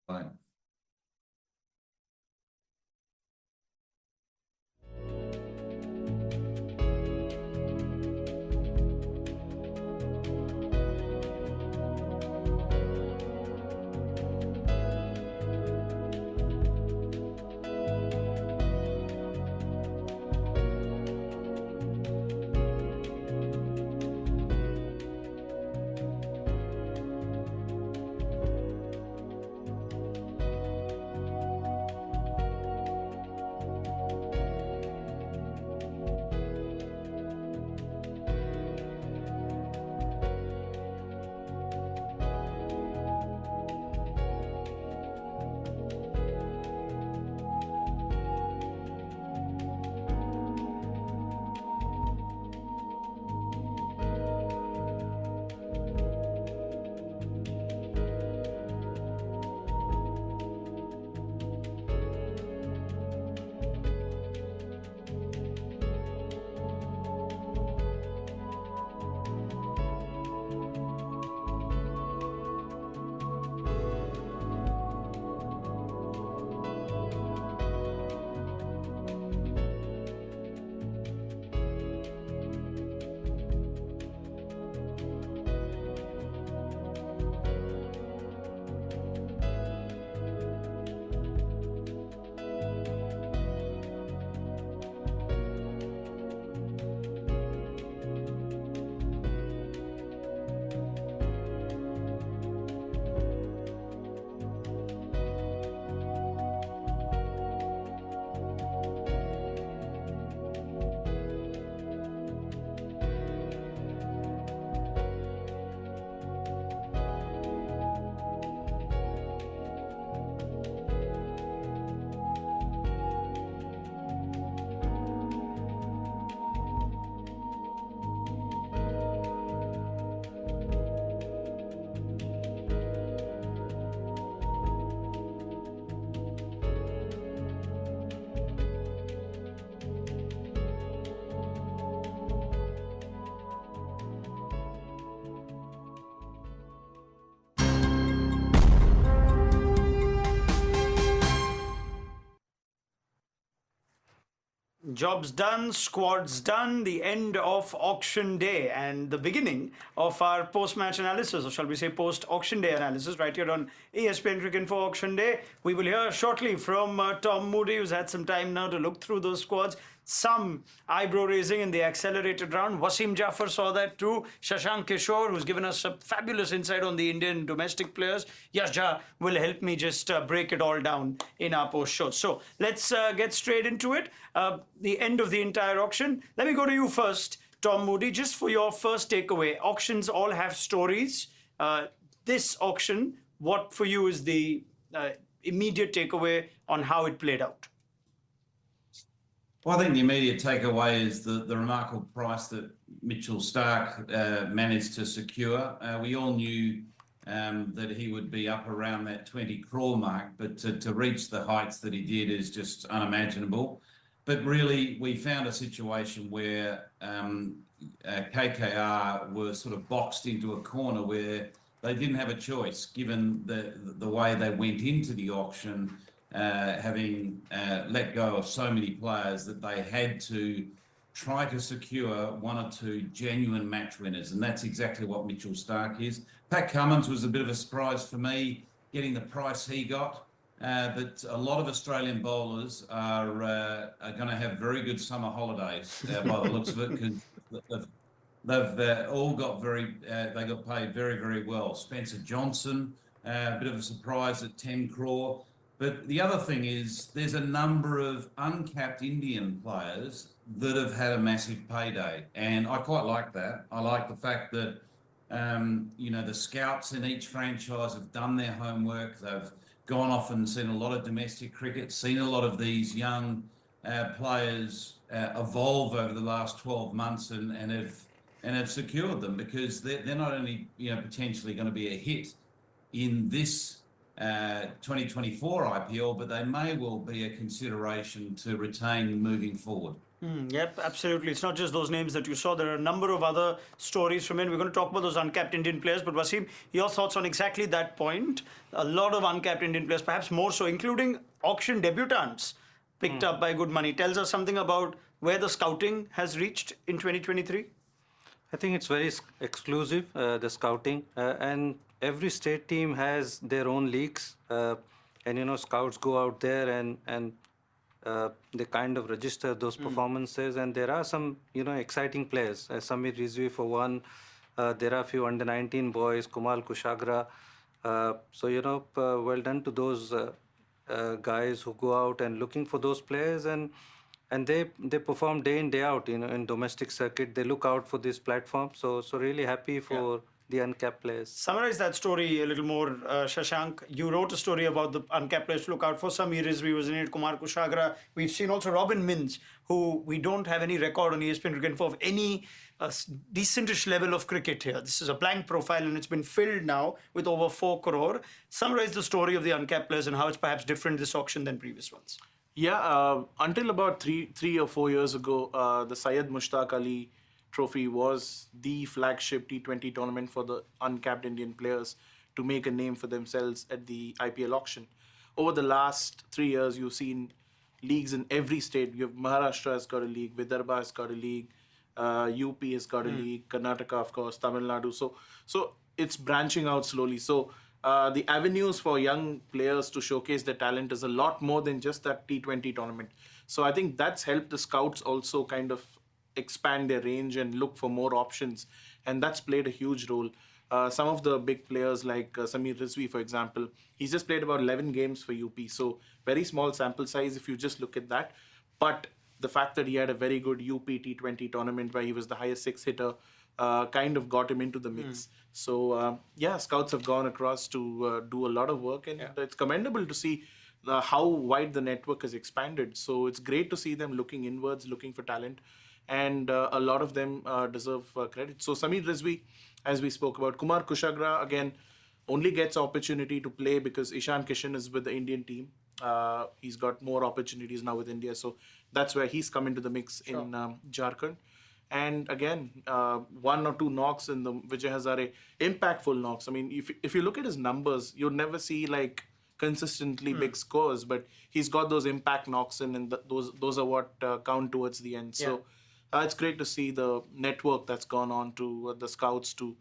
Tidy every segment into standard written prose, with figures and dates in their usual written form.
Bye. Jobs done, squads done, the end of auction day and the beginning of our post-match analysis, or shall we say post-auction day analysis, right here on ESPNcricinfo Auction Day. We will hear shortly from Tom Moody, who's had some time now to look through those squads. Some eyebrow raising in the accelerated round. Wasim Jaffer saw that too. Shashank Kishore, who's given us a fabulous insight on the Indian domestic players. Yash Jha will help me just break it all down in our post show. So let's get straight into it. The end of the entire auction. Let me go to you first, Tom Moody, just for your first takeaway. Auctions all have stories. This auction, what for you is the immediate takeaway on how it played out? Well, I think the immediate takeaway is the remarkable price that Mitchell Starc managed to secure. We all knew that he would be up around that 20 crore mark, but to reach the heights that he did is just unimaginable. But really, we found a situation where KKR were sort of boxed into a corner where they didn't have a choice, given the way they went into the auction, having let go of so many players that they had to try to secure one or two genuine match winners. And that's exactly what Mitchell Starc is. Pat Cummins was a bit of a surprise for me, getting the price he got. But a lot of Australian bowlers are going to have very good summer holidays by the looks of it, because they've all got they got paid very, very well. Spencer Johnson, a bit of a surprise at 10 crore. But the other thing is there's a number of uncapped Indian players that have had a massive payday. And I quite like that. I like the fact that, the scouts in each franchise have done their homework. They've gone off and seen a lot of domestic cricket, seen a lot of these young players evolve over the last 12 months and have secured them, because they're not only potentially going to be a hit in this 2024 IPL, but they may well be a consideration to retain moving forward. Yep, absolutely. It's not just those names that you saw. There are a number of other stories from it. We're going to talk about those uncapped Indian players. But Wasim, your thoughts on exactly that point? A lot of uncapped Indian players, perhaps more so, including auction debutants picked up by good money. Tells us something about where the scouting has reached in 2023? I think it's very exclusive, the scouting. And every state team has their own leagues. And, scouts go out there and they kind of register those performances, and there are some exciting players. Samir Rizvi for one. There are a few under 19 boys, Kumal Kushagra. Well done to those guys who go out and looking for those players, and they perform day in day out in domestic circuit. They look out for this platform, so really happy for the uncapped players. Summarize that story a little more, Shashank. You wrote a story about the uncapped players to look out for. Samir Rizvi was in it, Kumar Kushagra. We've seen also Robin Mins, who we don't have any record on ESPNcricinfo of any decentish level of cricket here. This is a blank profile and it's been filled now with over 4 crore. Summarize the story of the uncapped players and how it's perhaps different this auction than previous ones. Yeah, until about three or 4 years ago, the Syed Mushtaq Ali Trophy was the flagship T20 tournament for the uncapped Indian players to make a name for themselves at the IPL auction. Over the last 3 years, you've seen leagues in every state. You have Maharashtra has got a league, Vidarbha has got a league, UP has got a league, Karnataka, of course, Tamil Nadu. So it's branching out slowly. So the avenues for young players to showcase their talent is a lot more than just that T20 tournament. So I think that's helped the scouts also kind of expand their range and look for more options, and that's played a huge role. Some of the big players like Samir Rizvi, for example, he's just played about 11 games for UP, so very small sample size if you just look at that. But the fact that he had a very good UP T20 tournament where he was the highest 6 hitter kind of got him into the mix. So scouts have gone across to do a lot of work, and it's commendable to see how wide the network has expanded. So it's great to see them looking inwards, looking for talent. And a lot of them deserve credit. So Samir Rizvi, as we spoke about, Kumar Kushagra, again, only gets opportunity to play because Ishan Kishan is with the Indian team. He's got more opportunities now with India. So that's where he's come into the mix in Jharkhand. And again, 1 or 2 knocks in the Vijay Hazare, impactful knocks. I mean, if you look at his numbers, you'll never see like consistently big scores, but he's got those impact knocks in, and those are what count towards the end. So it's great to see the network that's gone on to the scouts to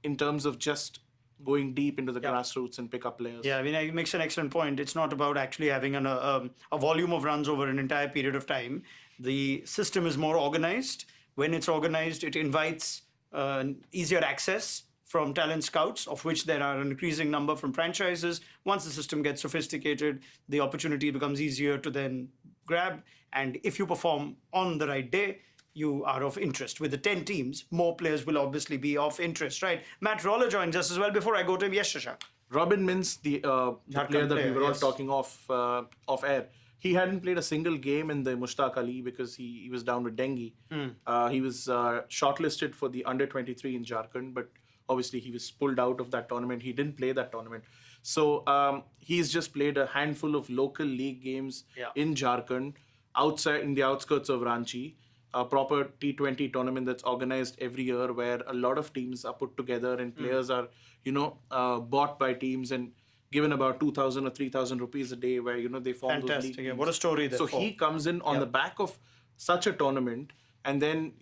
in terms of just going deep into the grassroots and pick up players. Yeah, I mean, it makes an excellent point. It's not about actually having a volume of runs over an entire period of time. The system is more organized. When it's organized, it invites easier access from talent scouts, of which there are an increasing number from franchises. Once the system gets sophisticated, the opportunity becomes easier to then grab. And if you perform on the right day, you are of interest. With the 10 teams, more players will obviously be of interest, right? Matt Roller joins us as well. Before I go to him, yes, Shashank. Robin Mins, the player that we were all talking off air, he hadn't played a single game in the Mushtaq Ali because he was down with dengue. He was shortlisted for the under-23 in Jharkhand, but obviously he was pulled out of that tournament. He didn't play that tournament. So he's just played a handful of local league games in Jharkhand, outside in the outskirts of Ranchi, a proper T20 tournament that's organized every year where a lot of teams are put together and players are, bought by teams and given about 2,000 or 3,000 rupees a day where, they form those league teams. What a story there. So he comes in on the back of such a tournament. And then,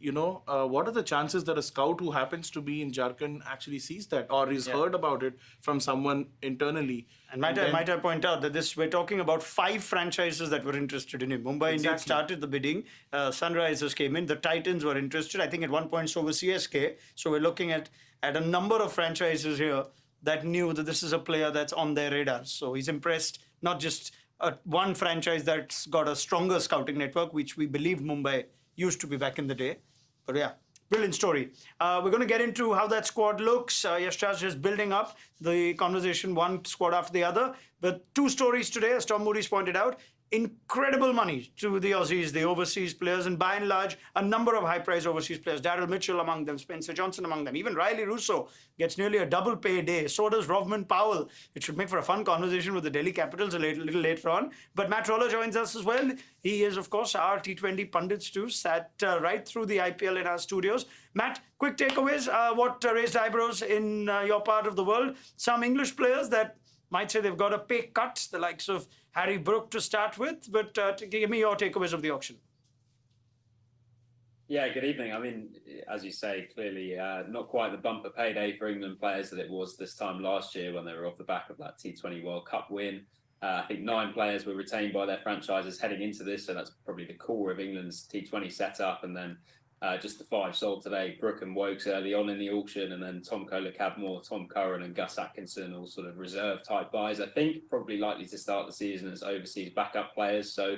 what are the chances that a scout who happens to be in Jharkhand actually sees that or is heard about it from someone internally? And might I point out that we're talking about 5 franchises that were interested in him. Mumbai Indians started the bidding. Sunrisers came in. The Titans were interested. I think at one point so was CSK. So we're looking at a number of franchises here that knew that this is a player that's on their radar. So he's impressed not just one franchise that's got a stronger scouting network, which we believe Mumbai used to be back in the day. But yeah, brilliant story. We're going to get into how that squad looks. Yashaj is building up the conversation, one squad after the other. But two stories today, as Tom Moody's pointed out. Incredible money to the Aussies, the overseas players, and by and large, a number of high-priced overseas players. Daryl Mitchell among them, Spencer Johnson among them. Even Riley Russo gets nearly a double pay day. So does Rovman Powell. It should make for a fun conversation with the Delhi Capitals a little later on. But Matt Roller joins us as well. He is, of course, our T20 pundits too, sat right through the IPL in our studios. Matt, quick takeaways. What raised eyebrows in your part of the world? Some English players that might say they've got a pay cut, the likes of Harry Brook to start with, but give me your takeaways of the auction. Yeah, good evening. I mean, as you say, clearly not quite the bumper payday for England players that it was this time last year when they were off the back of that T20 World Cup win. I think 9 players were retained by their franchises heading into this, so that's probably the core of England's T20 setup. And then just the 5 sold today, Brook and Wokes early on in the auction, and then Tom Kohler-Cadmore, Tom Curran and Gus Atkinson, all sort of reserve type buys. I think probably likely to start the season as overseas backup players. So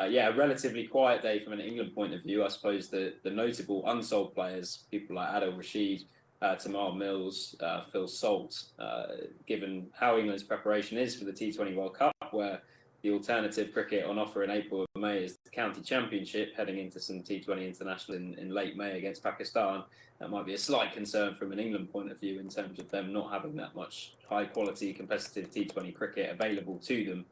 yeah, a relatively quiet day from an England point of view. I suppose the notable unsold players, people like Adil Rashid, Tamar Mills, Phil Salt, given how England's preparation is for the T20 World Cup, where the alternative cricket on offer in April or May is the County Championship, heading into some T20 International in late May against Pakistan. That might be a slight concern from an England point of view in terms of them not having that much high-quality competitive T20 cricket available to them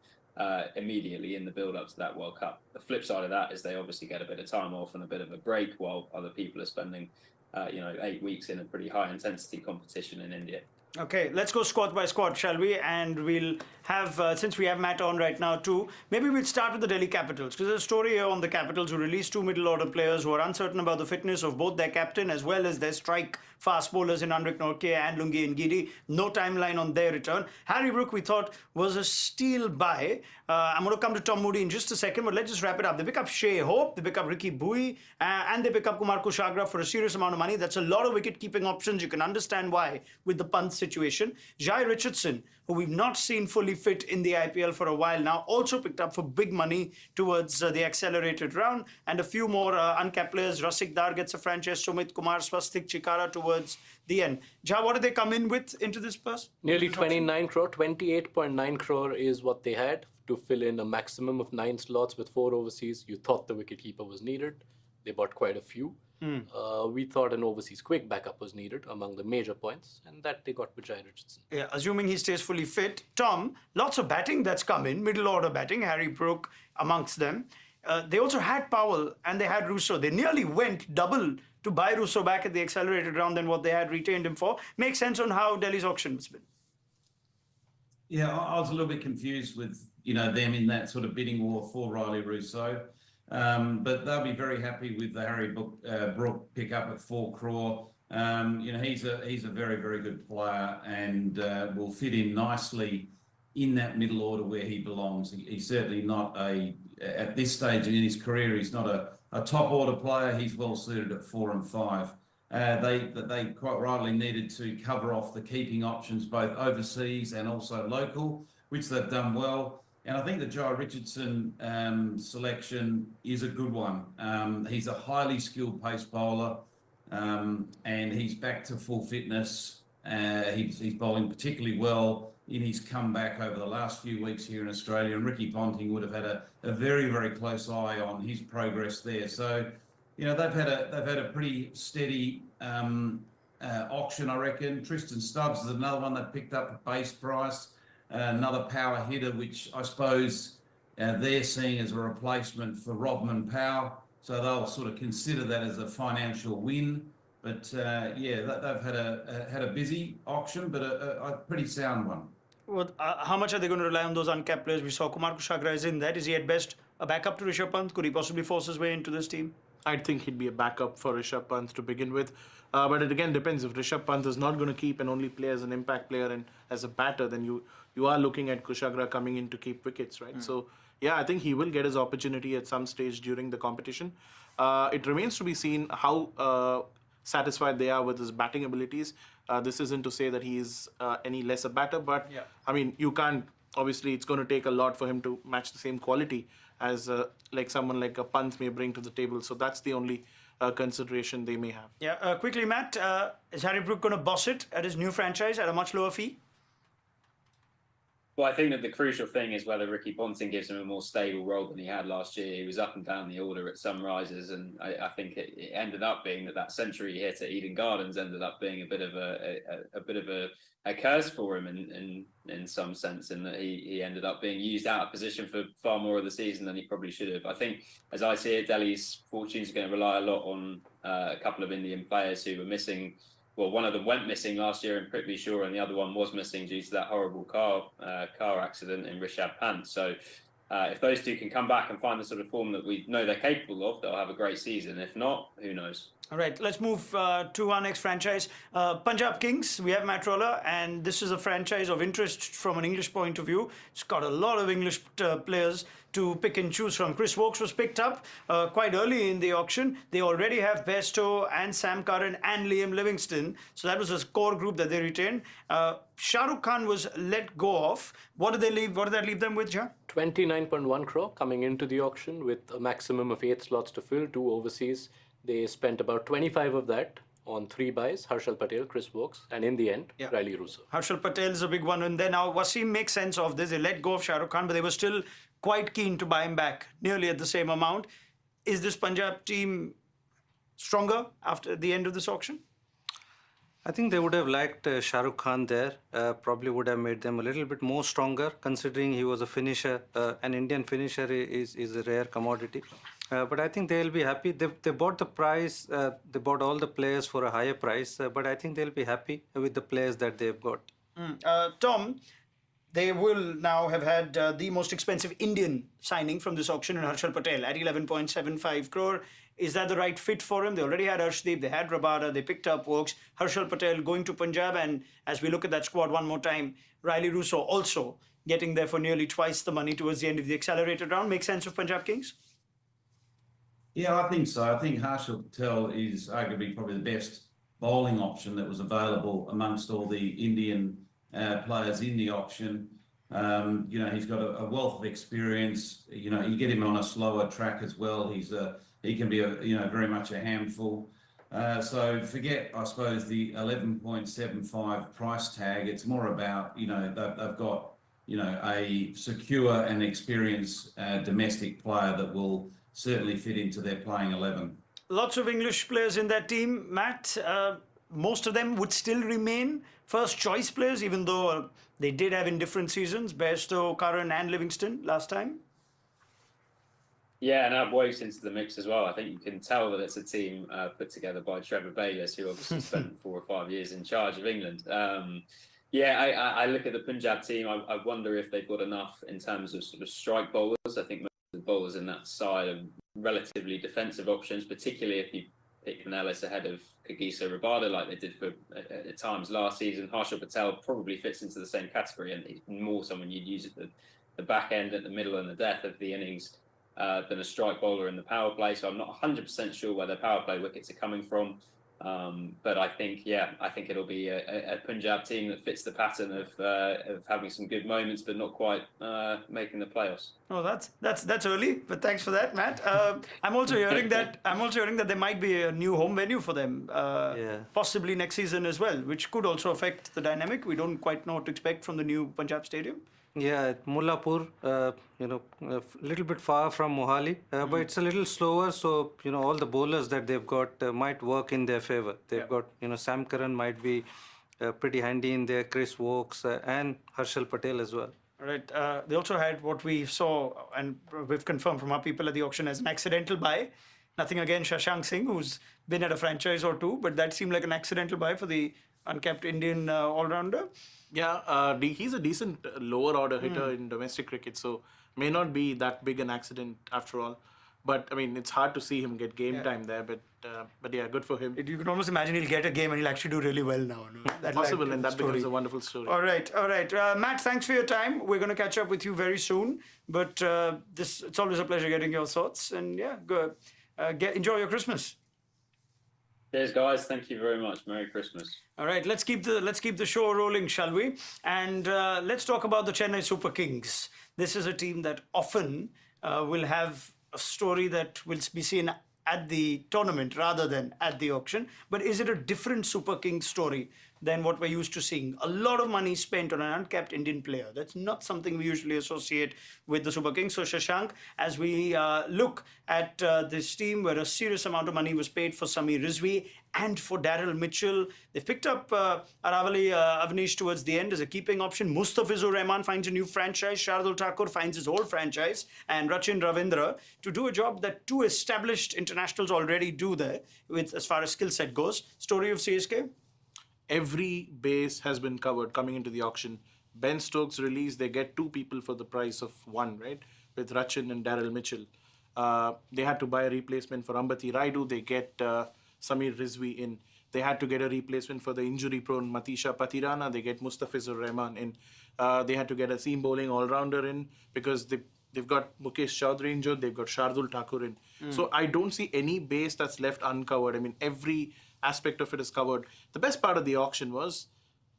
immediately in the build-up to that World Cup. The flip side of that is they obviously get a bit of time off and a bit of a break while other people are spending 8 weeks in a pretty high-intensity competition in India. Okay, let's go squad by squad, shall we? And we'll have, since we have Matt on right now too, maybe we'll start with the Delhi Capitals. Because there's a story here on the Capitals who released 2 middle-order players who are uncertain about the fitness of both their captain as well as their strike fast bowlers in Anrik Nortje and Lungi Ngidi. No timeline on their return. Harry Brook, we thought, was a steal buy. I'm going to come to Tom Moody in just a second, but let's just wrap it up. They pick up Shea Hope, they pick up Ricky Bui, and they pick up Kumar Kushagra for a serious amount of money. That's a lot of wicket-keeping options. You can understand why with the Pant situation. Jai Richardson, who we've not seen fully fit in the IPL for a while now, also picked up for big money towards the accelerated round. And a few more uncapped players. Rasik Dar gets a franchise, Sumit Kumar, Swastik Chikara towards the end. Jha, what did they come in with into this purse? Nearly 29 crore, 28.9 crore is what they had to fill in a maximum of 9 slots with 4 overseas. You thought the wicketkeeper was needed. They bought quite a few. We thought an overseas quick backup was needed among the major points, and that they got with Jai Richardson. Yeah, assuming he stays fully fit. Tom, lots of batting that's come in, middle order batting, Harry Brook amongst them. They also had Powell and they had Russo. They nearly went double to buy Russo back at the accelerated round than what they had retained him for. Makes sense on how Delhi's auction has been. Yeah, I was a little bit confused with, them in that sort of bidding war for Riley Russo. But they'll be very happy with the Harry Brook pick up at 4 crore. He's a very, very good player and will fit in nicely in that middle order where he belongs. He's certainly not at this stage in his career, he's not a top order player. He's well suited at 4 and 5. They quite rightly needed to cover off the keeping options, both overseas and also local, which they've done well. And I think the Jai Richardson selection is a good one. He's a highly skilled pace bowler, and he's back to full fitness. He's bowling particularly well in his comeback over the last few weeks here in Australia. And Ricky Ponting would have had a very, very close eye on his progress there. So, they've had a pretty steady auction, I reckon. Tristan Stubbs is another one that picked up at base price. Another power hitter, which I suppose they're seeing as a replacement for Rovman Powell. So they'll sort of consider that as a financial win. But they've had a busy auction, but a pretty sound one. Well, how much are they going to rely on those uncapped players? We saw Kumar Kushagra is in that. Is he at best a backup to Rishabh Pant? Could he possibly force his way into this team? I think he'd be a backup for Rishabh Pant to begin with. But it again depends. If Rishabh Pant is not going to keep and only play as an impact player and as a batter, then you are looking at Kushagra coming in to keep wickets, right? So, yeah, I think he will get his opportunity at some stage during the competition. It remains to be seen how satisfied they are with his batting abilities. This isn't to say that he's any less a batter, but, I mean, you can't, obviously, it's going to take a lot for him to match the same quality as like someone like a Pant may bring to the table. So that's the only consideration they may have. Yeah, quickly, Matt, is Harry Brook going to boss it at his new franchise at a much lower fee? Well, I think that the crucial thing is whether Ricky Ponting gives him a more stable role than he had last year. He was up and down the order at some rises, and I think it ended up being that century he hit at Eden Gardens ended up being a bit of a curse for him in some sense, in that he ended up being used out of position for far more of the season than he probably should have. I think, as I see it, Delhi's fortunes are going to rely a lot on a couple of Indian players who were missing. Well, one of them went missing last year in Prithvi Shaw, and the other one was missing due to that horrible car accident in Rishabh Pant. So if those two can come back and find the sort of form that we know they're capable of, they'll have a great season. If not, who knows? All right, let's move to our next franchise. Punjab Kings, we have Matt Roller, and this is a franchise of interest from an English point of view. It's got a lot of English players to pick and choose from. Chris Wokes was picked up quite early in the auction. They already have Bairstow and Sam Curran and Liam Livingston. So that was a core group that they retained. Shah Rukh Khan was let go of. What did that leave them with, Jah? 29.1 crore coming into the auction with a maximum of 8 slots to fill, 2 overseas. They spent about 25 of that on 3 buys, Harshal Patel, Chris Wokes, and in the end, Riley Russo. Harshal Patel is a big one. And then now Wasim makes sense of this. They let go of Shah Rukh Khan, but they were still quite keen to buy him back, nearly at the same amount. Is this Punjab team stronger after the end of this auction? I think they would have liked Shah Rukh Khan there. Probably would have made them a little bit more stronger, considering he was a finisher. An Indian finisher is a rare commodity. But I think they'll be happy. They bought the price. They bought all the players for a higher price. But I think they'll be happy with the players that they've got. Tom, they will now have had the most expensive Indian signing from this auction in Harshal Patel at 11.75 crore. Is that the right fit for him? They already had Arshdeep, they had Rabada, they picked up Wokes. Harshal Patel going to Punjab, and as we look at that squad one more time, Riley Russo also getting there for nearly twice the money towards the end of the accelerated round. Makes sense of Punjab Kings? Yeah, I think so. I think Harshal Patel is arguably probably the best bowling option that was available amongst all the Indian players in the auction. He's got a wealth of experience. You get him on a slower track as well. He can be very much a handful. So forget, I suppose, the 11.75 price tag. It's more about, they've got, a secure and experienced domestic player that will certainly fit into their playing 11. Lots of English players in that team, Matt. Most of them would still remain first choice players, even though they did have in different seasons, Bairstow, Curran and Livingston last time. Yeah, and add Wokes into the mix as well. I think you can tell that it's a team put together by Trevor Bayliss, who obviously spent 4 or 5 years in charge of England. I look at the Punjab team. I wonder if they've got enough in terms of sort of strike bowlers. I think most of the bowlers in that side are relatively defensive options, particularly if you pick Ellis ahead of Kagiso Rabada like they did at times last season. Harshal Patel probably fits into the same category, and he's more someone you'd use at the back end, at the middle and the death of the innings than a strike bowler in the power play. So I'm not 100% sure where their power play wickets are coming from. But I think it'll be a Punjab team that fits the pattern of having some good moments, but not quite making the playoffs. Oh, that's early, but thanks for that, Matt. I'm also hearing that there might be a new home venue for them, possibly next season as well, which could also affect the dynamic. We don't quite know what to expect from the new Punjab Stadium. Yeah, at Mullapur, a little bit far from Mohali, but it's a little slower. So, all the bowlers that they've got might work in their favor. They've got, Sam Curran might be pretty handy in there, Chris Wokes and Harshal Patel as well. All right. They also had what we saw, and we've confirmed from our people at the auction, as an accidental buy. Nothing against Shashank Singh, who's been at a franchise or two, but that seemed like an accidental buy for the uncapped Indian all-rounder. Yeah, he's a decent lower order hitter in domestic cricket, so may not be that big an accident after all. But I mean, it's hard to see him get game time there. But yeah, good for him. You can almost imagine he'll get a game and he'll actually do really well now. No? That possible, and that becomes a wonderful story. All right. Matt, thanks for your time. We're going to catch up with you very soon. But it's always a pleasure getting your thoughts. And yeah, go enjoy your Christmas. Cheers, guys. Thank you very much. Merry Christmas. All right, let's keep the show rolling, shall we? And let's talk about the Chennai Super Kings. This is a team that often will have a story that will be seen at the tournament rather than at the auction. But is it a different Super Kings story than what we're used to seeing. A lot of money spent on an uncapped Indian player. That's not something we usually associate with the Super Kings. So Shashank, as we look at this team where a serious amount of money was paid for Samir Rizvi and for Daryl Mitchell, they've picked up Aravali Avnish towards the end as a keeping option. Mustafizur Rahman finds a new franchise. Shardul Thakur finds his old franchise. And Rachin Ravindra to do a job that two established internationals already do there with as far as skill set goes. Story of CSK? Every base has been covered coming into the auction. Ben Stokes release, they get two people for the price of one, right? With Rachin and Daryl Mitchell. They had to buy a replacement for Ambati Raidu. They get Samir Rizvi in. They had to get a replacement for the injury-prone Matisha Patirana. They get Mustafizur Rahman in. They had to get a seam bowling all-rounder in because they've got Mukesh Chaudhary injured. They've got Shardul Thakur in. So I don't see any base that's left uncovered. I mean, every aspect of it is covered. The best part of the auction was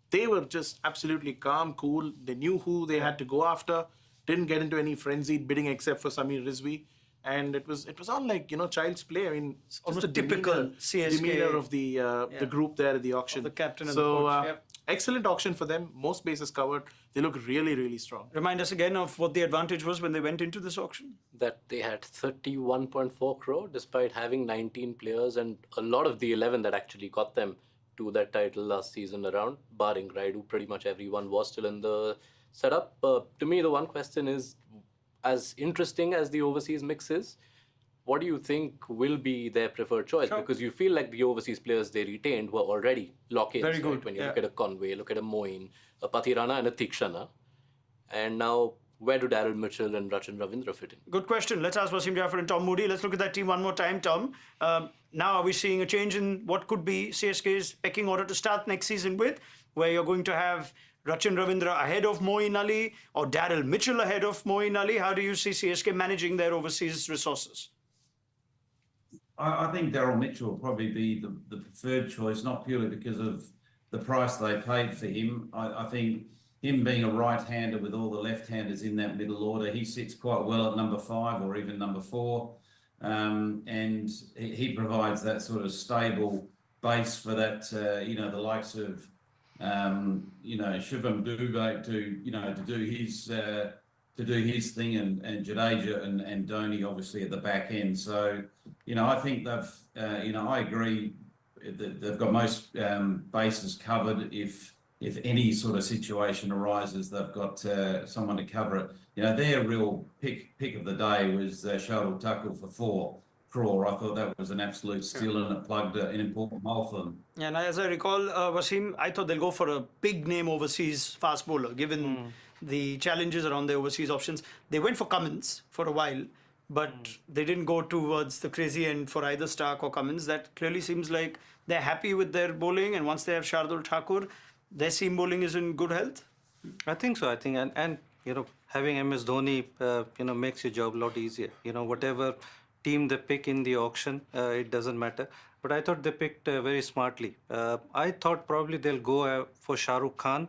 they were just absolutely calm, cool. They knew who they had to go after. Didn't get into any frenzied bidding except for Samir Rizvi. And it was all like, child's play. I mean, it's almost just the typical CSK demeanor of the group there at the auction. Of the captain and so, the coach. Yep. Excellent auction for them. Most bases covered. They look really, really strong. Remind us again of what the advantage was when they went into this auction. That they had 31.4 crore despite having 19 players, and a lot of the 11 that actually got them to that title last season around, barring Raidu, pretty much everyone was still in the setup. To me, the one question is, as interesting as the overseas mix is, what do you think will be their preferred choice? Sure. Because you feel like the overseas players they retained were already lock-ins. Very good, Right? When you yeah. look at a Conway, look at a Moin, a Patirana and a Tikshana. And now, where do Daryl Mitchell and Rachin Ravindra fit in? Good question. Let's ask Wasim Jaffer and Tom Moody. Let's look at that team one more time, Tom. Now, are we seeing a change in what could be CSK's pecking order to start next season with, where you're going to have Rachin Ravindra ahead of Moeen Ali or Daryl Mitchell ahead of Moeen Ali? How do you see CSK managing their overseas resources? I think Daryl Mitchell will probably be the preferred choice, not purely because of the price they paid for him. I think him being a right-hander with all the left-handers in that middle order, he sits quite well at number 5 or even number 4. And he provides that sort of stable base for that, the likes of, Shivam Dubé to do his thing and Jadeja and Dhoni obviously at the back end. So, I think they've, I agree that they've got most bases covered. If any sort of situation arises, they've got someone to cover it. Their real pick of the day was Shardul Thakur for 4 crore. I thought that was an absolute steal and it plugged an important hole for them. And as I recall, Wasim, I thought they'll go for a big name overseas fast bowler, given the challenges around the overseas options. They went for Cummins for a while, but they didn't go towards the crazy end for either Stark or Cummins. That clearly seems like they're happy with their bowling, and once they have Shardul Thakur, their seam bowling is in good health. I think so. I think, and having MS Dhoni, makes your job a lot easier. Whatever team they pick in the auction, it doesn't matter. But I thought they picked very smartly. I thought probably they'll go for Shah Rukh Khan.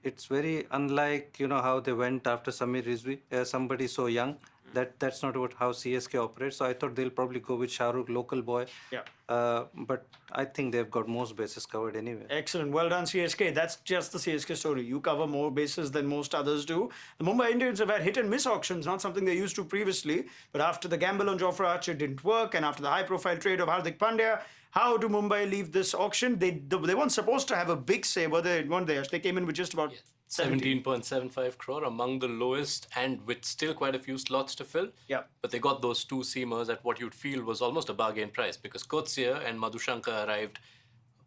It's very unlike, how they went after Samir Rizvi, somebody so young. That's not how CSK operates. So I thought they'll probably go with Shah Rukh, local boy. Yeah. But I think they've got most bases covered anyway. Excellent. Well done, CSK. That's just the CSK story. You cover more bases than most others do. The Mumbai Indians have had hit and miss auctions, not something they used to previously. But after the gamble on Jofra Archer didn't work, and after the high-profile trade of Hardik Pandya, how do Mumbai leave this auction? They weren't supposed to have a big say, were they? Weren't they? They came in with just about 17.75 crore, among the lowest, and with still quite a few slots to fill. Yeah. But they got those two seamers at what you'd feel was almost a bargain price, because Kotsia and Madhushanka arrived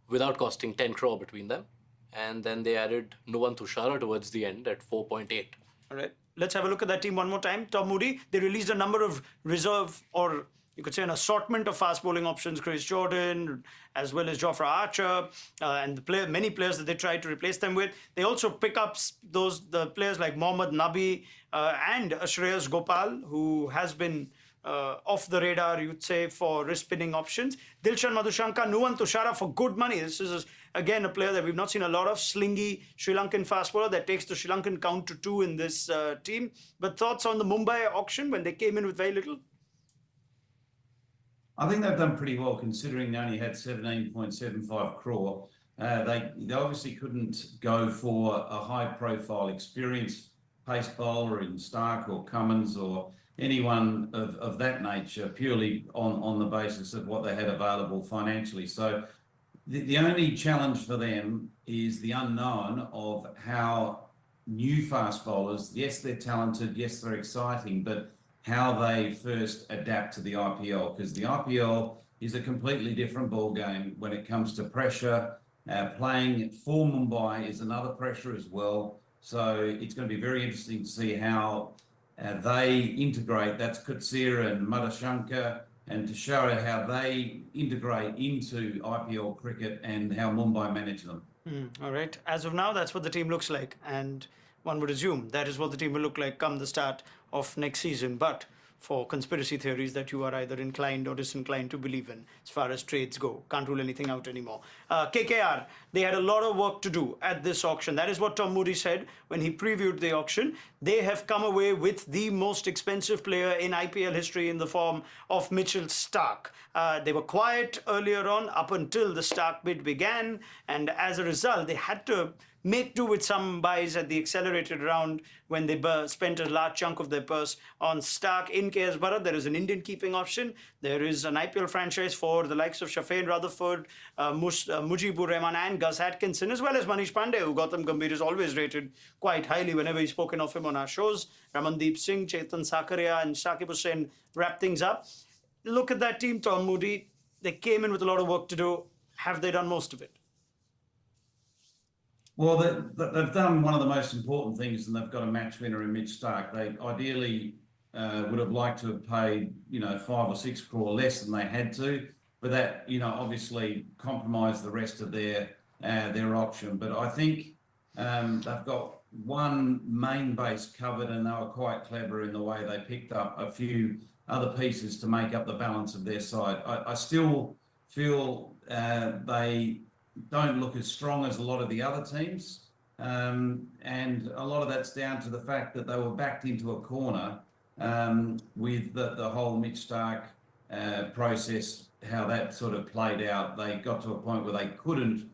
without costing 10 crore between them. And then they added Nuwan Tushara towards the end at 4.8. All right. Let's have a look at that team one more time. Tom Moody, they released a number of reserve, or you could say an assortment of fast bowling options, Chris Jordan, as well as Jofra Archer, and many players that they tried to replace them with. They also pick up the players like Mohammad Nabi and Shreyas Gopal, who has been off the radar, you'd say, for wrist spinning options. Dilshan Madhushanka, Nuwan Tushara for good money. This is, again, a player that we've not seen a lot of. Slingy Sri Lankan fast bowler that takes the Sri Lankan count to 2 in this team. But thoughts on the Mumbai auction when they came in with very little? I think they've done pretty well considering they only had 17.75 crore. They obviously couldn't go for a high-profile, experienced pace bowler in Stark or Cummins or anyone of that nature, purely on the basis of what they had available financially. So the only challenge for them is the unknown of how new fast bowlers, yes, they're talented, yes, they're exciting, but how they first adapt to the IPL, because the IPL is a completely different ball game when it comes to pressure. Playing for Mumbai is another pressure as well. So it's going to be very interesting to see how they integrate. That's Kutsir and Madhushankar, and to show how they integrate into IPL cricket and how Mumbai manage them. All right. As of now, that's what the team looks like. And one would assume that is what the team will look like come the start of next season. But for conspiracy theories that you are either inclined or disinclined to believe in as far as trades go, can't rule anything out anymore. KKR, they had a lot of work to do at this auction. That is what Tom Moody said when he previewed the auction. They have come away with the most expensive player in IPL history in the form of Mitchell Starc. They were quiet earlier on up until the Starc bid began, and as a result, they had to make do with some buys at the accelerated round when they spent a large chunk of their purse on Starc in KS Bharat. There is an Indian keeping option. There is an IPL franchise for the likes of Shafeen Rutherford, Mujibur Rahman and Gus Atkinson, as well as Manish Pandey, who Gautam Gambhir is always rated quite highly whenever he's spoken of him on our shows. Ramandeep Singh, Chetan Sakaria and Shakib Hussain wrap things up. Look at that team, Tom Moody. They came in with a lot of work to do. Have they done most of it? Well, they've done one of the most important things, and they've got a match winner in Mitch Starc. They ideally would have liked to have paid, 5 or 6 crore less than they had to, but that, obviously compromised the rest of their option. But I think they've got one main base covered, and they were quite clever in the way they picked up a few other pieces to make up the balance of their side. I still feel they don't look as strong as a lot of the other teams. And a lot of that's down to the fact that they were backed into a corner with the whole Mitch Starc process, how that sort of played out. They got to a point where they couldn't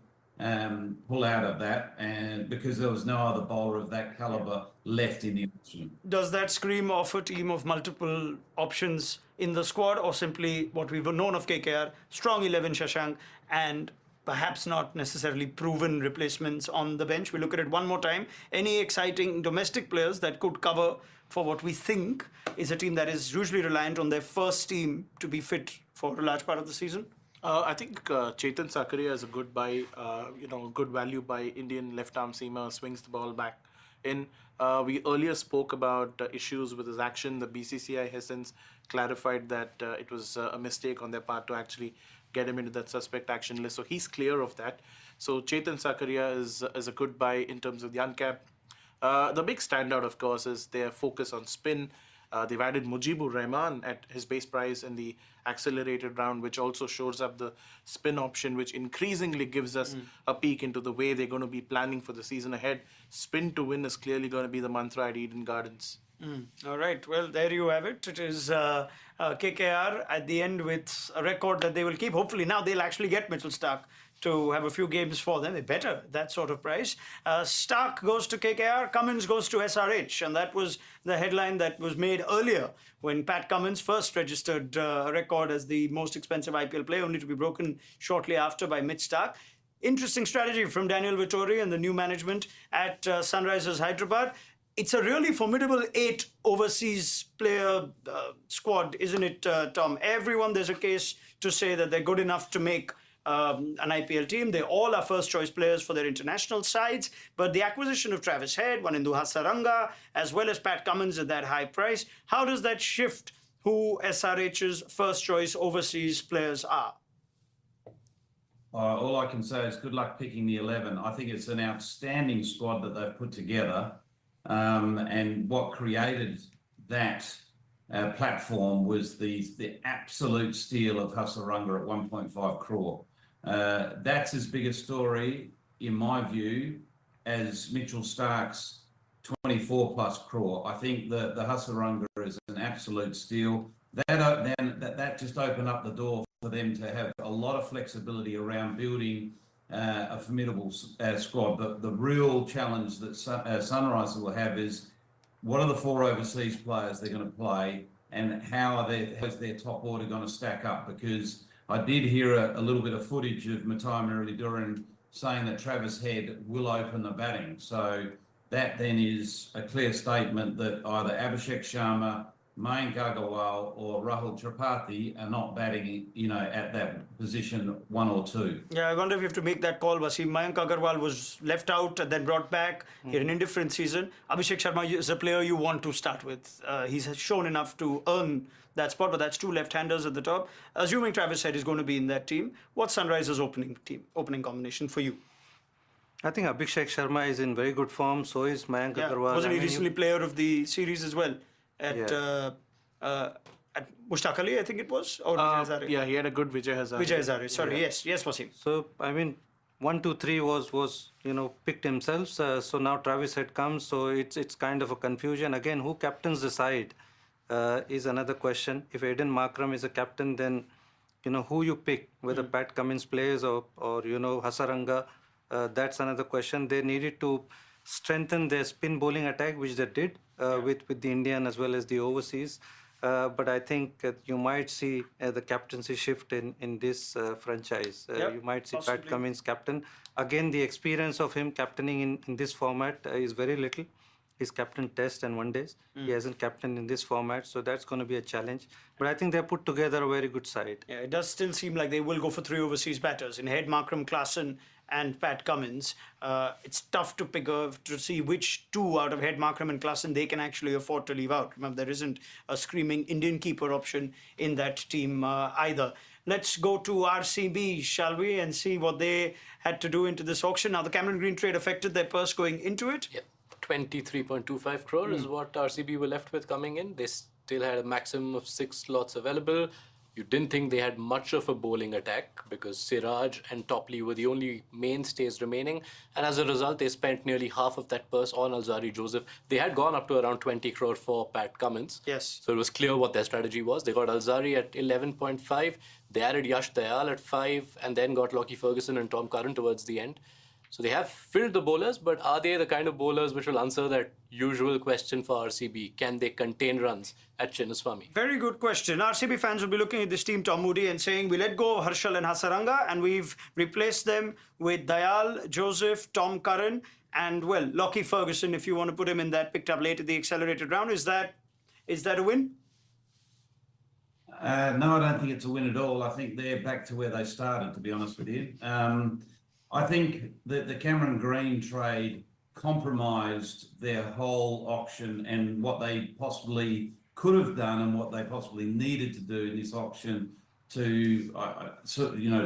pull out of that, and because there was no other bowler of that caliber left in the option. Does that scream of a team of multiple options in the squad, or simply what we've known of KKR, strong 11 Shashank, and perhaps not necessarily proven replacements on the bench? We look at it one more time. Any exciting domestic players that could cover for what we think is a team that is usually reliant on their first team to be fit for a large part of the season? I think Chetan Sakaria is a good buy, good value buy. Indian left-arm seamer, swings the ball back in. We earlier spoke about issues with his action. The BCCI has since clarified that it was a mistake on their part to actually get him into that suspect action list. So he's clear of that. So Chetan Sakaria is a good buy in terms of the uncapped. The big standout, of course, is their focus on spin. They've added Mujibur Rahman at his base price in the accelerated round, which also shows up the spin option, which increasingly gives us a peek into the way they're going to be planning for the season ahead. Spin to win is clearly going to be the mantra at Eden Gardens. All right. Well, there you have it. It is KKR at the end with a record that they will keep. Hopefully now they'll actually get Mitchell Starc to have a few games for them. They better, that sort of price. Starc goes to KKR, Cummins goes to SRH. And that was the headline that was made earlier when Pat Cummins first registered a record as the most expensive IPL player, only to be broken shortly after by Mitch Starc. Interesting strategy from Daniel Vittori and the new management at Sunrisers Hyderabad. It's a really formidable 8 overseas player squad, isn't it, Tom? Everyone, there's a case to say that they're good enough to make an IPL team. They all are first choice players for their international sides. But the acquisition of Travis Head, Wanindu Hasaranga, as well as Pat Cummins at that high price, how does that shift who SRH's first choice overseas players are? All I can say is good luck picking the 11. I think it's an outstanding squad that they've put together. And what created that platform was the absolute steal of Hasaranga at 1.5 crore. That's as big a story, in my view, as Mitchell Starc's 24 plus crore. I think the Hasaranga is an absolute steal. that just opened up the door for them to have a lot of flexibility around building a formidable squad. The real challenge that Sunrisers will have is what are the 4 overseas players they're going to play, and how is their top order going to stack up? Because I did hear a little bit of footage of Matai Muraliduran saying that Travis Head will open the batting. So that then is a clear statement that either Abhishek Sharma, Mayank Agarwal or Rahul Tripathi are not batting, at that position 1 or 2. Yeah, I wonder if you have to make that call, Wasim. Mayank Agarwal was left out and then brought back. He had an indifferent season. Abhishek Sharma is a player you want to start with. He's shown enough to earn that spot, but that's 2 left-handers at the top. Assuming Travis Head is going to be in that team, what's Sunrisers' opening combination for you? I think Abhishek Sharma is in very good form. So is Mayank Agarwal. Wasn't he recently player of the series as well? At Mushtaq Ali, I think it was, or Vijay Hazare? Yeah, he had a good Vijay Hazare. Vijay Hazare, sorry, yes, Wasim. So, 1, 2, 3 was picked himself. So now Travis Head comes. So it's kind of a confusion. Again, who captains the side is another question. If Aiden Markram is a captain, then, who you pick, whether Pat Cummins plays or Hasaranga, that's another question. They needed to strengthen their spin bowling attack, which they did with the Indian as well as the overseas. But I think you might see the captaincy shift in this franchise. You might see possibly. Pat Cummins captain. Again, the experience of him captaining in this format is very little. He's captained Test and One Days. He hasn't captained in this format, so that's going to be a challenge. But I think they put together a very good side. Yeah, it does still seem like they will go for 3 overseas batters in Head, Markram, Klaasen and Pat Cummins. It's tough to see which 2 out of Head, Markram and Klaasen they can actually afford to leave out. Remember, there isn't a screaming Indian keeper option in that team either. Let's go to RCB, shall we, and see what they had to do into this auction. Now, the Cameron Green trade affected their purse going into it. Yep. 23.25 crore is what RCB were left with coming in. They still had a maximum of 6 slots available. You didn't think they had much of a bowling attack because Siraj and Topley were the only mainstays remaining. And as a result, they spent nearly half of that purse on Alzari Joseph. They had gone up to around 20 crore for Pat Cummins. Yes. So it was clear what their strategy was. They got Alzari at 11.5. They added Yash Dayal at 5 and then got Lockie Ferguson and Tom Curran towards the end. So they have filled the bowlers, but are they the kind of bowlers which will answer that usual question for RCB? Can they contain runs at Chinnaswamy? Very good question. RCB fans will be looking at this team, Tom Moody, and saying, we let go of Harshal and Hasaranga and we've replaced them with Dayal, Joseph, Tom Curran, and, well, Lockie Ferguson, if you want to put him in that, picked up late at the accelerated round. Is that a win? No, I don't think it's a win at all. I think they're back to where they started, to be honest with you. I think that the Cameron Green trade compromised their whole auction and what they possibly could have done and what they possibly needed to do in this auction to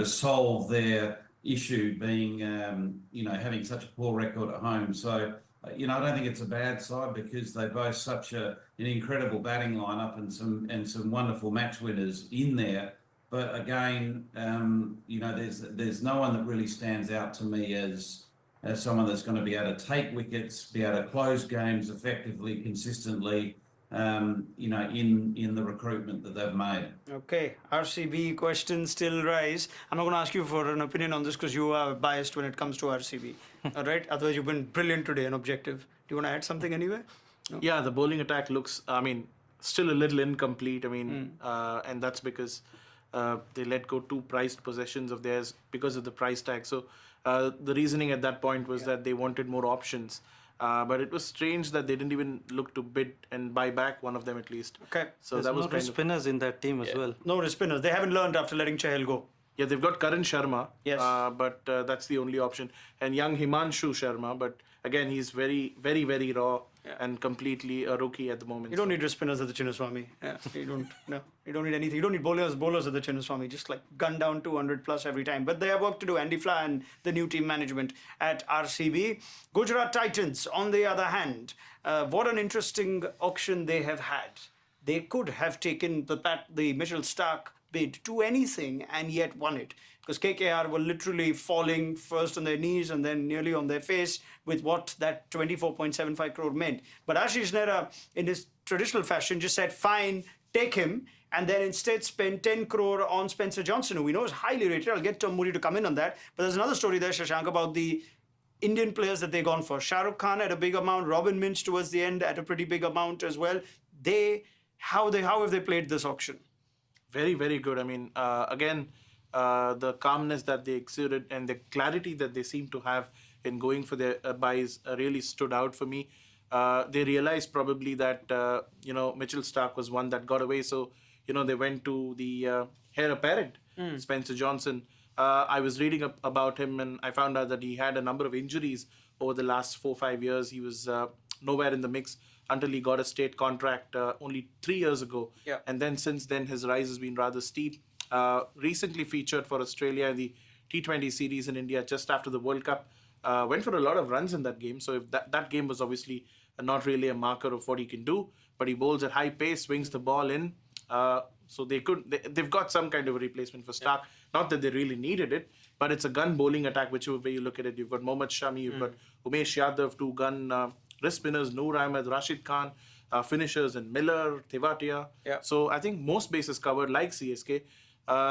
solve their issue being, having such a poor record at home. So, I don't think it's a bad side because they boast such an incredible batting lineup and some wonderful match winners in there. But again, there's no one that really stands out to me as someone that's going to be able to take wickets, be able to close games effectively, consistently, in the recruitment that they've made. Okay, RCB questions still rise. I'm not going to ask you for an opinion on this because you are biased when it comes to RCB. All right? Otherwise, you've been brilliant today and objective. Do you want to add something anyway? No? Yeah, the bowling attack looks, still a little incomplete. And that's because they let go 2 prized possessions of theirs because of the price tag. So the reasoning at that point was that they wanted more options. But it was strange that they didn't even look to bid and buy back one of them at least. Okay. So There's that was no kind of spinners in that team as well. No spinners. They haven't learned after letting Chahal go. Yeah, they've got Karan Sharma. Yes. But that's the only option. And young Himanshu Sharma. But again, he's very, very, very raw and completely a rookie at the moment. You don't need spinners at the Chinnaswamy. Yeah, you don't. No, you don't need anything. You don't need bowlers at the Chinnaswamy. Just like gun down 200 plus every time. But they have work to do. Andy Fly and the new team management at RCB. Gujarat Titans, on the other hand, what an interesting auction they have had. They could have taken the Mitchell Starc bid to anything and yet won it. Because KKR were literally falling first on their knees and then nearly on their face with what that 24.75 crore meant. But Ashish Nehra, in his traditional fashion, just said, fine, take him and then instead spend 10 crore on Spencer Johnson, who we know is highly rated. I'll get Tom Moody to come in on that. But there's another story there, Shashank, about the Indian players that they've gone for. Shah Rukh Khan at a big amount, Robin Minch towards the end at a pretty big amount as well. How have they played this auction? Very, very good. I mean, again, the calmness that they exuded and the clarity that they seem to have in going for their buys really stood out for me. They realized probably that, Mitchell Starc was one that got away. So, they went to the heir apparent, Spencer Johnson. I was reading about him and I found out that he had a number of injuries over the last 4-5 years. He was nowhere in the mix until he got a state contract only 3 years ago. Yeah. And then since then, his rise has been rather steep. Recently featured for Australia in the T20 series in India just after the World Cup. Went for a lot of runs in that game. So if that game was obviously not really a marker of what he can do, but he bowls at high pace, swings the ball in. So they've got some kind of a replacement for Starc. Not that they really needed it, but it's a gun bowling attack, whichever way you look at it. You've got Mohammad Shami, you've got Umesh Yadav, two gun wrist spinners, Noor Ahmed, Rashid Khan, finishers and Miller, Tewatia. Yeah. So I think most bases covered like CSK.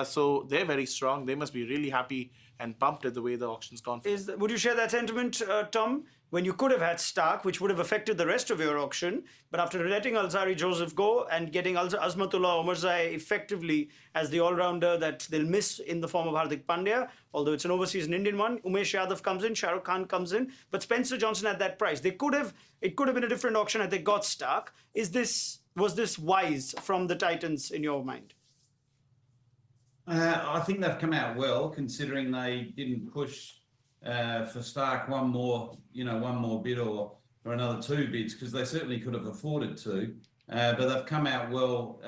So they're very strong. They must be really happy and pumped at the way the auction's gone. Would you share that sentiment, Tom? When you could have had Starc, which would have affected the rest of your auction, but after letting Alzari Joseph go and getting Azmatullah Omarzai effectively as the all-rounder that they'll miss in the form of Hardik Pandya, although it's an overseas and Indian one, Umesh Yadav comes in, Shah Rukh Khan comes in, but Spencer Johnson at that price. It could have been a different auction had they got Starc. Was this wise from the Titans in your mind? I think they've come out well, considering they didn't push for Starc one more bid or another 2 bids, because they certainly could have afforded to. But they've come out well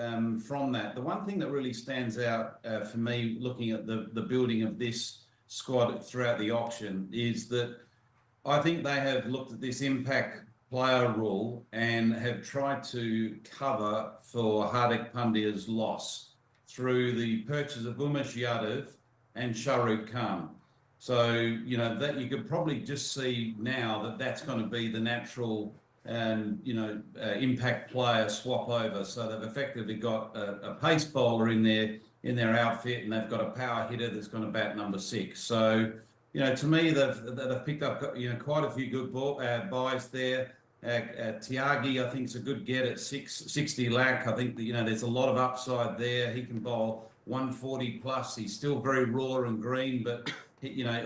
from that. The one thing that really stands out for me, looking at the building of this squad throughout the auction, is that I think they have looked at this impact player rule and have tried to cover for Hardik Pandya's loss through the purchase of Umesh Yadav and Shah Rukh Khan. So, that you could probably just see now that that's going to be the natural, impact player swap over. So they've effectively got a pace bowler in their outfit, and they've got a power hitter that's going to bat number 6. So, to me, they've picked up, quite a few good buys there. Tyagi, I think, is a good get at 60 lakh. I think that, there's a lot of upside there. He can bowl 140 plus. He's still very raw and green, but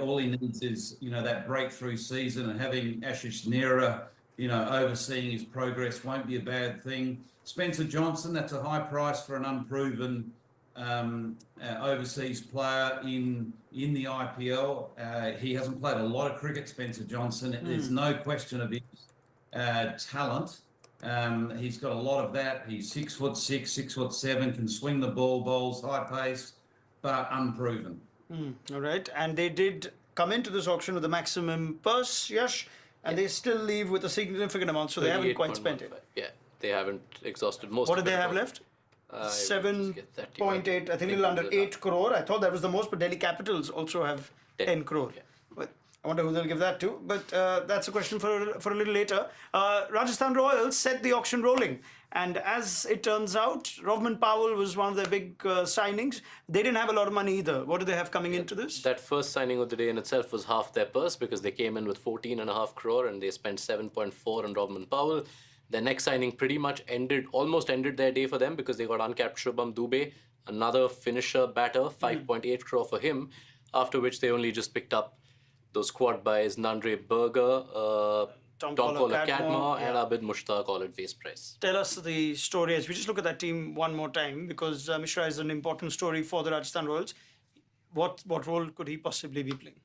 all he needs is that breakthrough season, and having Ashish Nehra overseeing his progress won't be a bad thing. Spencer Johnson, that's a high price for an unproven overseas player in the IPL. He hasn't played a lot of cricket, Spencer Johnson. There's no question of his talent. He's got a lot of that. He's 6'6", 6'7", can swing the ball, bowls high pace, but unproven. All right, and they did come into this auction with the maximum purse, Yash, and they still leave with a significant amount, so they haven't quite spent it. Yeah, they haven't exhausted most. What of did it they have at all. left? 7.8, I think a little under 8 crore. I thought that was the most, but Delhi Capitals also have 10 crore. Yeah. But I wonder who they'll give that to. But that's a question for a little later. Rajasthan Royals set the auction rolling. And as it turns out, Rovman Powell was one of their big signings. They didn't have a lot of money either. What do they have coming into this? That first signing of the day in itself was half their purse, because they came in with 14.5 crore and they spent 7.4 on Rovman Powell. Their next signing pretty much almost ended their day for them, because they got uncapped Shubham Dubey, another finisher batter, 5.8 crore for him, after which they only just picked up those squad buys, Nandre Berger, Tom Kohler Cadmore, and Abid Mushtaq, all at face price. Tell us the story as we just look at that team one more time, because Mishra is an important story for the Rajasthan Royals. What role could he possibly be playing?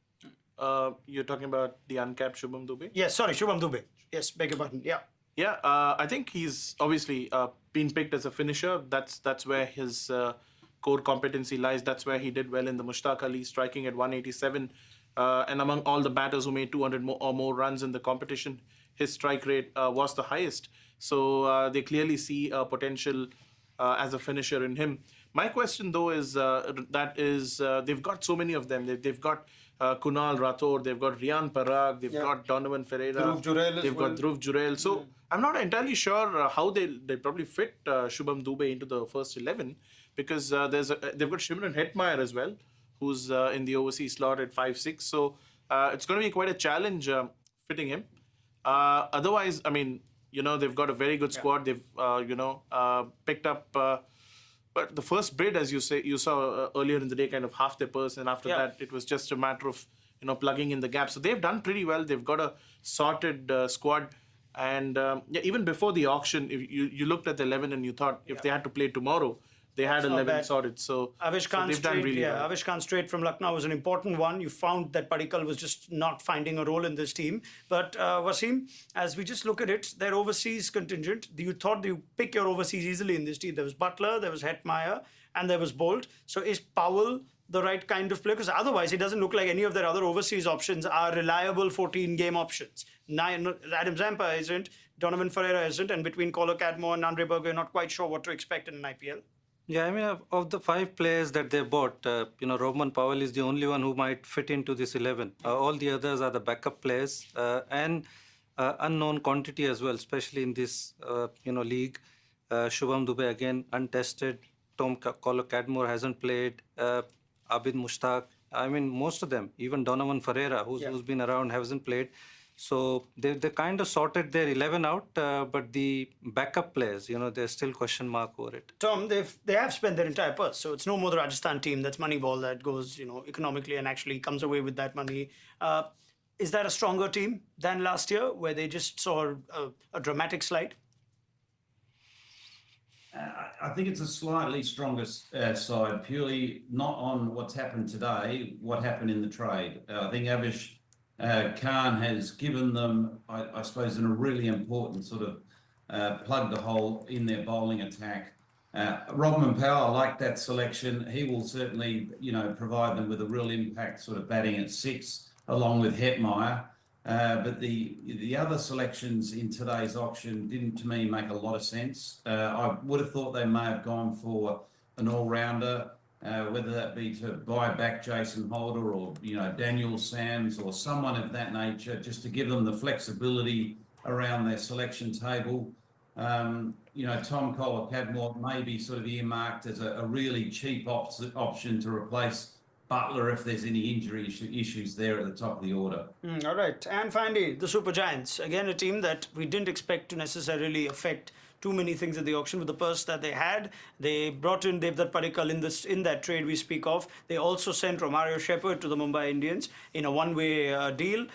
You're talking about the uncapped Shubham Dubey? Yes, sorry, Shubham Dubey. Yes, beg your pardon. Yeah. Yeah, I think he's obviously been picked as a finisher. That's where his core competency lies. That's where he did well in the Mushtaq Ali, striking at 187. And among all the batters who made 200 or more runs in the competition, his strike rate was the highest. So they clearly see potential as a finisher in him. My question, though, is they've got so many of them. They've got Kunal Rathore, they've got Rian Parag, they've got Donovan Ferreira, Dhruv Jurel as they've got Dhruv Jurel. So I'm not entirely sure how they probably fit Shubham Dubey into the first 11, because they've got Shimron Hetmeyer as well, who's in the overseas slot at 5'6". So it's going to be quite a challenge fitting him. Otherwise, I mean, they've got a very good squad. They've picked up. But the first bid, as you saw earlier in the day, kind of half their purse, and after that, it was just a matter of plugging in the gap. So they've done pretty well. They've got a sorted squad, and even before the auction, if you looked at the 11 and you thought if they had to play tomorrow, they had 11 sorted. So Avish Khan they've done really well. Avish Khan straight from Lucknow was an important one. You found that Padikkal was just not finding a role in this team. But Wasim, as we just look at it, their overseas contingent, you thought you pick your overseas easily in this team. There was Butler, there was Hetmeyer, and there was Bolt. So is Powell the right kind of player? Because otherwise, it doesn't look like any of their other overseas options are reliable 14-game options. Adam Zampa isn't, Donovan Ferreira isn't, and between Colo Cadmore and Andre Berger, you're not quite sure what to expect in an IPL. Yeah, I mean, of the 5 players that they bought, Roman Powell is the only one who might fit into this 11. All the others are the backup players and unknown quantity as well, especially in this, league. Shubham Dubey, again, untested. Colo Cadmore hasn't played. Abid Mushtaq. I mean, most of them, even Donovan Ferreira, who's been around, hasn't played. So they kind of sorted their 11 out, but the backup players, there's still question mark over it. Tom, they have spent their entire purse, so it's no more the Rajasthan team that's Moneyball that goes, economically and actually comes away with that money. Is that a stronger team than last year, where they just saw a dramatic slide? I think it's a slightly stronger side, purely not on what's happened today, what happened in the trade. I think Avish Khan has given them, I suppose, in a really important sort of plugged a hole in their bowling attack. Rodman Powell, I like that selection. He will certainly, provide them with a real impact, sort of batting at 6, along with Hetmeyer. But the other selections in today's auction didn't, to me, make a lot of sense. I would have thought they may have gone for an all-rounder, whether that be to buy back Jason Holder or, Daniel Sams or someone of that nature, just to give them the flexibility around their selection table. Tom Colo Cadmore may be sort of earmarked as a really cheap option to replace Butler if there's any injury issues there at the top of the order. All right. And finally, the Super Giants. Again, a team that we didn't expect to necessarily affect too many things at the auction with the purse that they had. They brought in Devdutt Padikkal in that trade we speak of. They also sent Romario Shepherd to the Mumbai Indians in a one-way deal.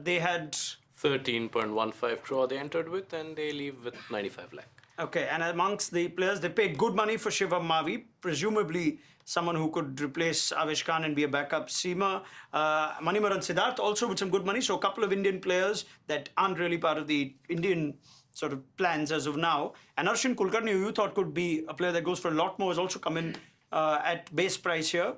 They had 13.15 crore they entered with, and they leave with 95 lakh. Okay, and amongst the players, they paid good money for Shivam Mavi, presumably someone who could replace Avish Khan and be a backup seamer. Manimaran Siddharth also with some good money. So a couple of Indian players that aren't really part of the Indian sort of plans as of now. And Arshin Kulkarni, who you thought could be a player that goes for a lot more, has also come in at base price here.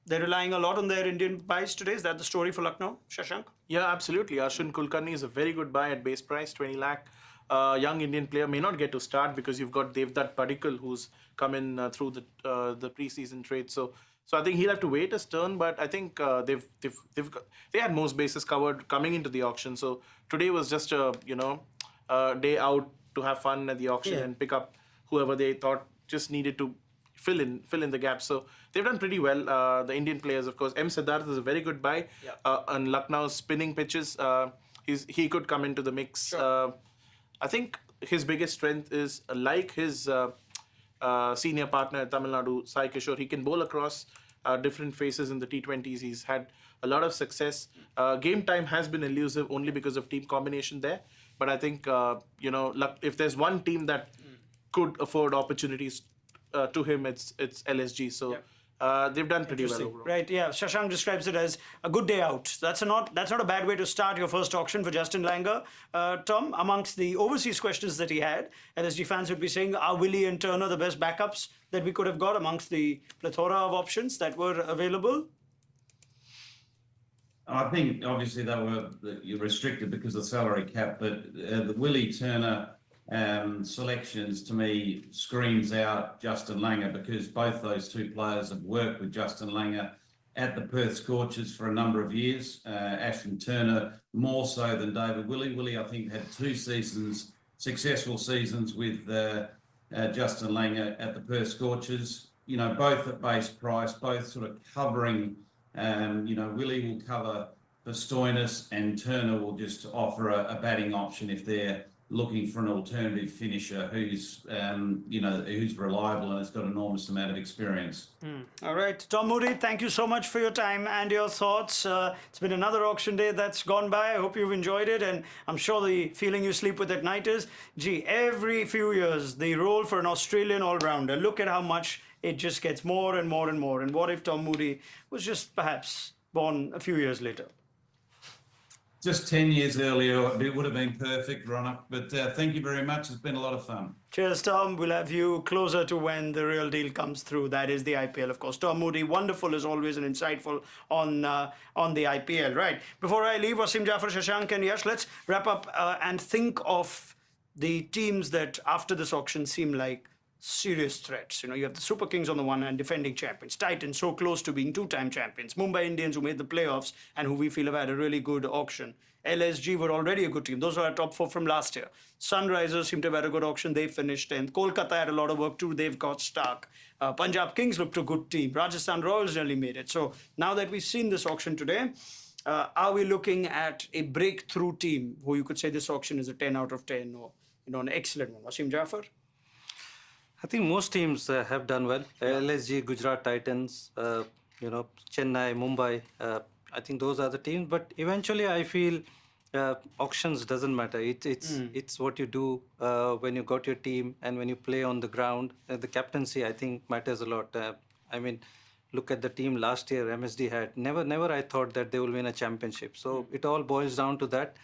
They're relying a lot on their Indian buys today. Is that the story for Lucknow, Shashank? Yeah, absolutely. Arshin Kulkarni is a very good buy at base price, 20 lakh. Young Indian player may not get to start because you've got Devdutt Padikkal who's come in through the preseason trade. So I think he'll have to wait his turn. But I think they had most bases covered coming into the auction. So today was just a day out to have fun at the auction and pick up whoever they thought just needed to fill in the gaps. So they've done pretty well. The Indian players, of course. M. Siddharth is a very good buy on Lucknow's spinning pitches. He could come into the mix. Sure. I think his biggest strength is, like his senior partner at Tamil Nadu, Sai Kishore, he can bowl across different phases in the T20s. He's had a lot of success. Game time has been elusive only because of team combination there. But I think, if there's one team that could afford opportunities to him, it's LSG. So they've done pretty well overall. Right, yeah. Shashank describes it as a good day out. That's not a bad way to start your first auction for Justin Langer. Tom, amongst the overseas questions that he had, LSG fans would be saying, are Willie and Turner the best backups that we could have got amongst the plethora of options that were available? I think obviously they were restricted because of the salary cap, but the Willie Turner selections to me screams out Justin Langer, because both those two players have worked with Justin Langer at the Perth Scorchers for a number of years. Ashton Turner more so than David Willey. Willey, I think, had 2 successful seasons with Justin Langer at the Perth Scorchers. You know, both at base price, both sort of covering. You know, Willey will cover for Stoinis, and Turner will just offer a batting option if they're looking for an alternative finisher who's, you know, who's reliable and has got an enormous amount of experience. All right, Tom Moody, thank you so much for your time and your thoughts. It's been another auction day that's gone by. I hope you've enjoyed it, and I'm sure the feeling you sleep with at night is, gee, every few years, the role for an Australian all-rounder, look at how much it just gets more and more and more. And what if Tom Moody was just perhaps born a few years later? Just 10 years earlier, it would have been perfect, Ronak. But thank you very much. It's been a lot of fun. Cheers, Tom. We'll have you closer to when the real deal comes through. That is the IPL, of course. Tom Moody, wonderful as always and insightful on the IPL. Right. Before I leave, Wasim Jaffer, Shashank and Yash, let's wrap up and think of the teams that after this auction seem like serious threats. You know, you have the Super Kings on the one hand, defending champions. Titans so close to being 2-time champions. Mumbai Indians, who made the playoffs and who we feel have had a really good auction. LSG were already a good team. Those are our top 4 from last year. Sunrisers seem to have had a good auction. They finished 10th. Kolkata had a lot of work too. They've got stuck. Punjab Kings looked a good team. Rajasthan Royals nearly made it. So now that we've seen this auction today, are we looking at a breakthrough team who you could say this auction is a 10 out of 10 or, you know, an excellent one? Wasim Jaffer? I think most teams have done well. LSG, Gujarat Titans, you know, Chennai, Mumbai. I think those are the teams. But eventually, I feel auctions doesn't matter. It's what you do when you got your team and when you play on the ground. The captaincy, I think, matters a lot. I mean, look at the team last year. MSD had never. I thought that they will win a championship. So it all boils down to that.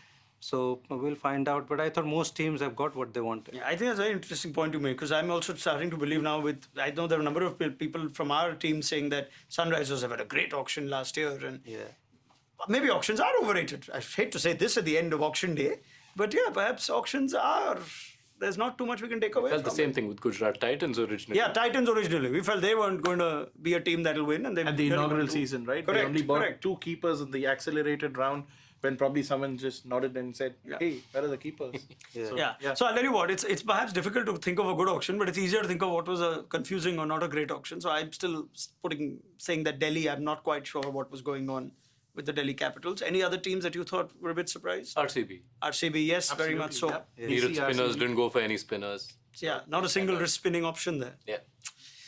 So we'll find out. But I thought most teams have got what they wanted. Yeah, I think that's a very interesting point to make, because I'm also starting to believe now I know there are a number of people from our team saying that Sunrisers have had a great auction last year. And maybe auctions are overrated. I hate to say this at the end of auction day, but yeah, perhaps auctions are. There's not too much we can take away. Felt the same thing with Gujarat Titans originally. Yeah, Titans originally. We felt they weren't going to be a team that will win. And they at the inaugural season, right? Correct, they only bought 2 keepers in the accelerated round, when probably someone just nodded and said, hey, where are the keepers? So I'll tell you what, it's perhaps difficult to think of a good auction, but it's easier to think of what was a confusing or not a great auction. So I'm still saying that Delhi, I'm not quite sure what was going on with the Delhi Capitals. Any other teams that you thought were a bit surprised? RCB. RCB, yes, Absolutely, very much so. Yeah. Needed spinners, didn't go for any spinners. Yeah, not a single wrist spinning option there. Yeah.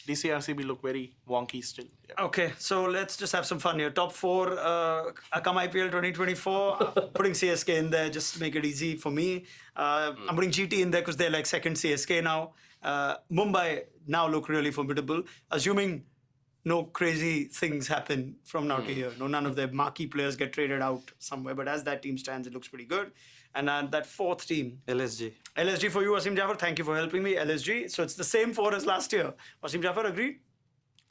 DCRCB look very wonky still. Yeah. Okay, so let's just have some fun here. Top 4, come IPL 2024. Putting CSK in there just to make it easy for me. I'm putting GT in there because they're like second CSK now. Mumbai now look really formidable. Assuming no crazy things happen from now to here. No, none of their marquee players get traded out somewhere. But as that team stands, it looks pretty good. And that 4th team. LSG. LSG for you, Wasim Jaffer. Thank you for helping me. LSG. So it's the same 4 as last year. Wasim Jaffer, agreed?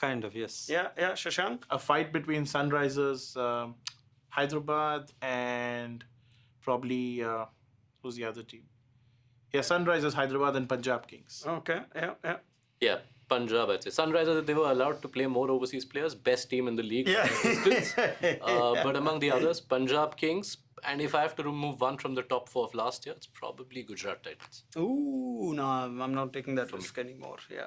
Kind of, yes. Yeah. Shashank? A fight between Sunrisers, Hyderabad, and probably, who's the other team? Yeah, Sunrisers, Hyderabad, and Punjab Kings. Okay, yeah. Yeah, Punjab, I'd say. Sunrisers, they were allowed to play more overseas players. Best team in the league. Yeah. But among the others, Punjab Kings. And if I have to remove one from the top 4 of last year, it's probably Gujarat Titans. Ooh, no, I'm not taking that risk anymore. Yeah.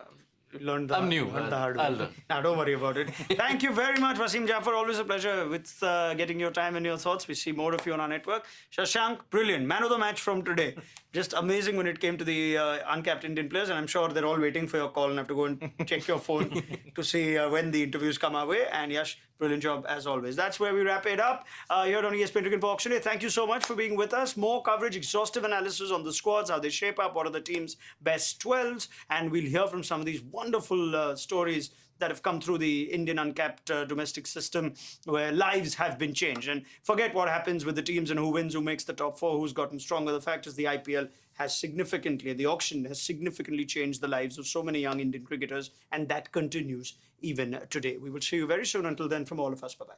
Learned the I'm new. hard I'll way. learn. Nah, don't worry about it. Thank you very much, Wasim Jaffer. Always a pleasure with getting your time and your thoughts. We see more of you on our network. Shashank, brilliant. Man of the match from today. Just amazing when it came to the uncapped Indian players. And I'm sure they're all waiting for your call and have to go and check your phone to see when the interviews come our way. And Yash, brilliant job as always. That's where we wrap it up here on ESPNcricinfo Auction Day. Thank you so much for being with us. More coverage, exhaustive analysis on the squads, how they shape up, what are the team's best 12s. And we'll hear from some of these wonderful stories that have come through the Indian uncapped domestic system where lives have been changed. And forget what happens with the teams and who wins, who makes the top 4, who's gotten stronger. The fact is the IPL has significantly, the auction has significantly changed the lives of so many young Indian cricketers, and that continues even today. We will see you very soon. Until then, from all of us, bye-bye.